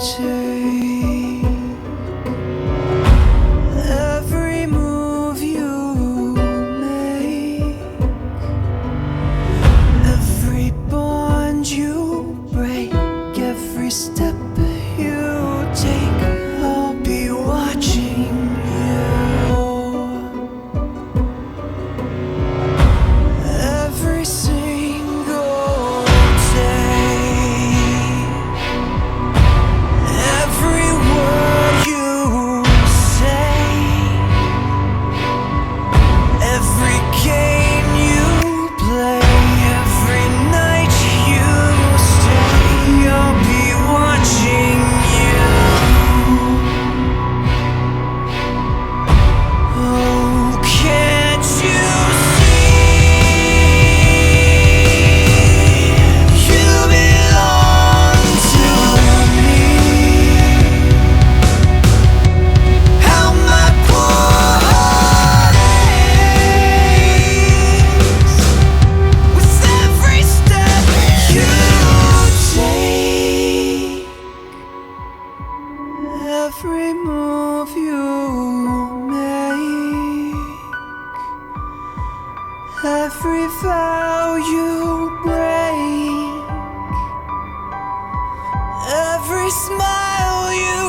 take, every move you make, every bond you break, every step you take, I'll be watching you. Every single day, every word you say, every game you play, every night you stay, I'll be watching you. Oh, can't you see? You belong to me. How my poor heart aches with every step you take, every move you make, every vow you break, every smile you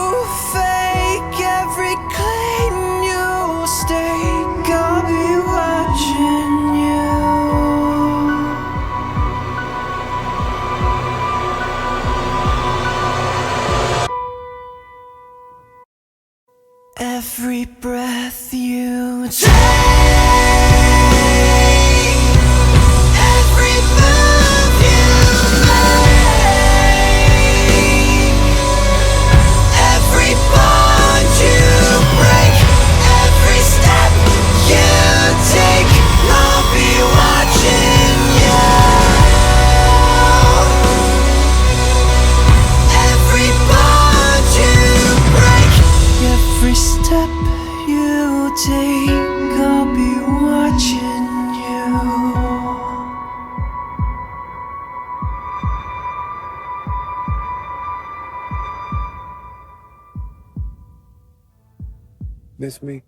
fake, every claim you stake, I'll be watching you. Every breath you take, every move you make, every bond you break, every step you take, I'll be watching you. Every bond you break, every step you take, I'll be watching you. Miss me?